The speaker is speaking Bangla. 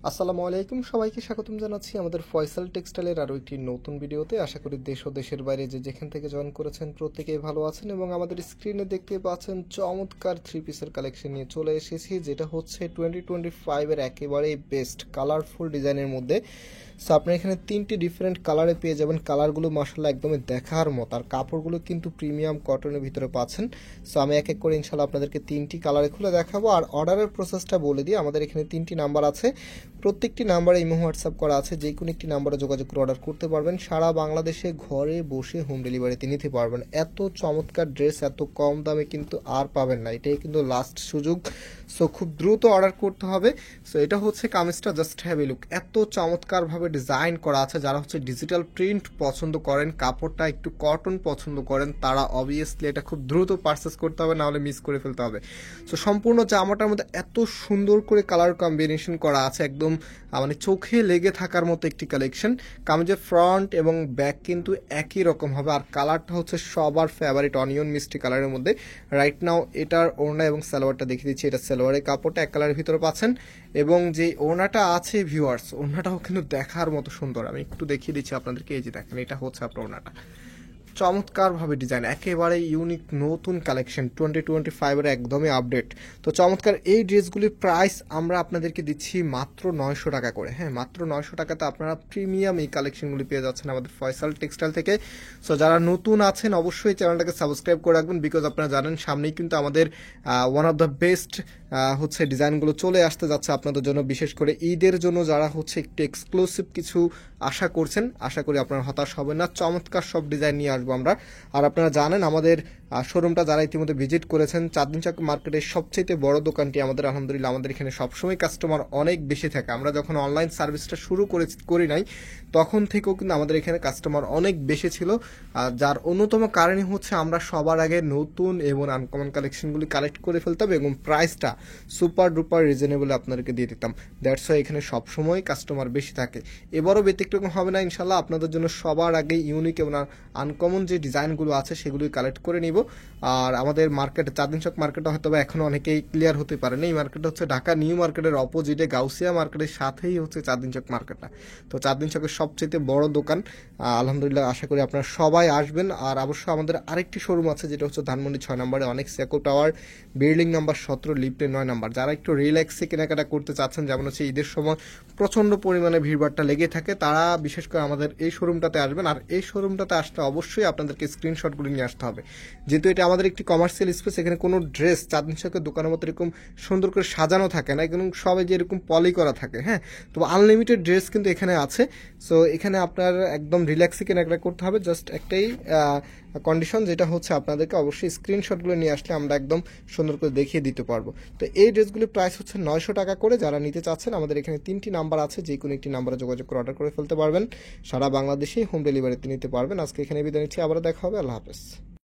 আসসালামু আলাইকুম, সবাইকে স্বাগতম জানাচ্ছি আমাদের ফয়সাল টেক্সটাইলের আরও একটি নতুন ভিডিওতে। আশা করি দেশ ও দেশের বাইরে যে যেখান থেকে জয়েন করেছেন প্রত্যেকেই ভালো আছেন এবং আমাদের স্ক্রিনে দেখতে পাচ্ছেন চমৎকার থ্রি পিসের কালেকশন নিয়ে চলে এসেছি, যেটা হচ্ছে 2025-এর একেবারে বেস্ট কালারফুল ডিজাইনের মধ্যে। সো আপনি এখানে তিনটি ডিফারেন্ট কালারে পেয়ে যাবেন। কালারগুলো মাশাআল্লাহ একদমই দেখার মতো, আর কাপড়গুলো কিন্তু প্রিমিয়াম কটনের ভিতরে পাচ্ছেন। সো আমি এক এক করে ইনশাল্লাহ আপনাদেরকে তিনটি কালারে খুলে দেখাবো। আর অর্ডারের প্রসেসটা বলে দিই, আমাদের এখানে তিনটি নাম্বার আছে, প্রত্যেকটি নাম্বারে ইমো হোয়াটসঅ্যাপ করা আছে, যে কোনো একটি নাম্বারে যোগাযোগ করে অর্ডার করতে পারবেন। সারা বাংলাদেশে ঘরে বসে হোম ডেলিভারিতে নিতে পারবেন। এত চমৎকার ড্রেস এত কম দামে কিন্তু আর পাবেন না, এটাই কিন্তু লাস্ট সুযোগ। সো খুব দ্রুত অর্ডার করতে হবে। সো এটা হচ্ছে কামিজটা, জাস্ট হ্যাভ এ লুক। এত চমৎকারভাবে ডিজাইন করা আছে। যারা হচ্ছে ডিজিটাল প্রিন্ট পছন্দ করেন, কাপড়টা একটু কটন পছন্দ করেন, তারা অবভিয়াসলি এটা খুব দ্রুত পারচেস করতে হবে, নাহলে মিস করে ফেলতে হবে। সো সম্পূর্ণ জামাটার মধ্যে এত সুন্দর করে কালার কম্বিনেশন করা আছে, একদম মানে চোখে লেগে থাকার মতো একটি কালেকশন। কামিজের ফ্রন্ট এবং ব্যাক কিন্তু একই রকম হবে, আর কালারটা হচ্ছে সবার ফেভারিট অনিয়ন মিষ্টি কালারের মধ্যে। রাইট নাও এটার ওড়না এবং সালোয়ারটা দেখিয়ে দিচ্ছি। এটা সালোয়ারের কাপড়টা এক কালারের ভিতরে পাচ্ছেন, এবং যে ওড়নাটা আছে ভিউয়ার্স, ওড়নাটাও কিন্তু দেখার মতো সুন্দর। আমি একটু দেখিয়ে দিচ্ছি আপনাদেরকে, এই যে দেখেন, এটা হচ্ছে আপনার ওড়নাটা। চমৎকারভাবে ডিজাইন, একেবারে ইউনিক নতুন কালেকশন, 2025-এর একদমই আপডেট। তো চমৎকার এই ড্রেসগুলির প্রাইস আমরা আপনাদেরকে দিচ্ছি মাত্র 900 টাকা করে। হ্যাঁ, মাত্র 900 টাকাতে আপনারা প্রিমিয়াম এই কালেকশনগুলি পেয়ে যাচ্ছেন আমাদের ফয়সাল টেক্সটাইল থেকে। সো যারা নতুন আছেন অবশ্যই চ্যানেলটাকে সাবস্ক্রাইব করে রাখবেন, বিকজ আপনারা জানেন সামনেই কিন্তু আমাদের ওয়ান অফ দ্য বেস্ট হচ্ছে ডিজাইনগুলো চলে আসতে যাচ্ছে আপনাদের জন্য, বিশেষ করে ঈদের জন্য। যারা হচ্ছে একটু এক্সক্লুসিভ কিছু আশা করছেন, আশা করি আপনারা হতাশ হবেন না। চমৎকার সব ডিজাইন নিয়ে আসবো আমরা। আর আপনারা জানেন আমাদের শোরুমটা যারা ইতিমধ্যে ভিজিট করেছেন, চাঁদনী চক মার্কেটের সবচেয়ে বড় দোকানটি আমাদের। আলহামদুলিল্লাহ আমাদের এখানে সবসময় কাস্টমার অনেক বেশি থাকে। আমরা যখন অনলাইন সার্ভিসটা শুরু করি নাই, তখন থেকেও কিন্তু আমাদের এখানে কাস্টমার অনেক বেশি ছিল। যার অন্যতম কারণই হচ্ছে আমরা সবার আগে নতুন এবং আনকমন কালেকশনগুলি কালেক্ট করে ফেলতাম এবং প্রাইসটা সুপার ডুপার রিজনেবলে আপনাদেরকে দিয়ে দিতাম। দ্যাটস ওয়াই এখানে সবসময় কাস্টমার বেশি থাকে। এবারও ব্যতিক্রম হবে না ইনশাল্লাহ। আপনাদের জন্য সবার আগে ইউনিক এবং আনকমন যে ডিজাইনগুলো আছে সেগুলি কালেক্ট করে নিব। আর আমাদের মার্কেটে, চাঁদনী চক মার্কেটে হয়তো বা এখনও অনেকেই ক্লিয়ার হতে পারেনি, এই মার্কেটটা হচ্ছে ঢাকা নিউ মার্কেটের অপোজিটে, গাউসিয়া মার্কেটের সাথেই হচ্ছে চাঁদনী চক মার্কেটটা। তো চাঁদনী চকের সবচেয়ে বড় দোকান। আলহামদুলিল্লাহ আশা করি আপনারা সবাই আসবেন। আর অবশ্য আমাদের আরেকটি শোরুম আছে, যেটা হচ্ছে ধানমন্ডি 6 নম্বরে অনেক সেকো টাওয়ার, বিল্ডিং নাম্বার 17, লিফটে 9 নাম্বার। যারা একটু রিল্যাক্সে কেনাকাটা করতে চাচ্ছেন, যেমন হচ্ছে ঈদের সময় প্রচণ্ড পরিমাণে ভিড়ভাড়টা লেগে থাকে, তারা বিশেষ করে আমাদের এই শোরুমটাতে আসবেন। আর এই শোরুমটাতে আসলে অবশ্যই আপনাদেরকে স্ক্রিনশটগুলি নিয়ে আসতে হবে, যেহেতু এটা আমাদের একটি কমার্শিয়াল স্পেস। এখানে কোনো ড্রেস চাঁদনী চকের দোকানের মতো এরকম সুন্দর করে সাজানো থাকে না, এবং সবাই যে এরকম পলি করা থাকে। হ্যাঁ, তো আনলিমিটেড ড্রেস কিন্তু এখানে আছে। সো এখানে আপনার একদম রিল্যাক্সে কেনাকাটা করতে হবে। জাস্ট একটাই কন্ডিশন, যেটা হচ্ছে আপনাদেরকে অবশ্যই স্ক্রিনশটগুলো নিয়ে আসলে আমরা একদম সুন্দর করে দেখিয়ে দিতে পারবো। তো এই ড্রেসগুলির প্রাইস হচ্ছে 900 টাকা করে। যারা নিতে চাচ্ছেন, আমাদের এখানে তিনটি নাম্বার আছে, যে কোনো একটি নাম্বারে যোগাযোগ করে অর্ডার করে ফেলতে পারবেন। সারা বাংলাদেশেই হোম ডেলিভারিতে নিতে পারবেন। আজকে এখানে বিদায় নিচ্ছি, আবার দেখা হবে। আল্লাহ হাফেজ।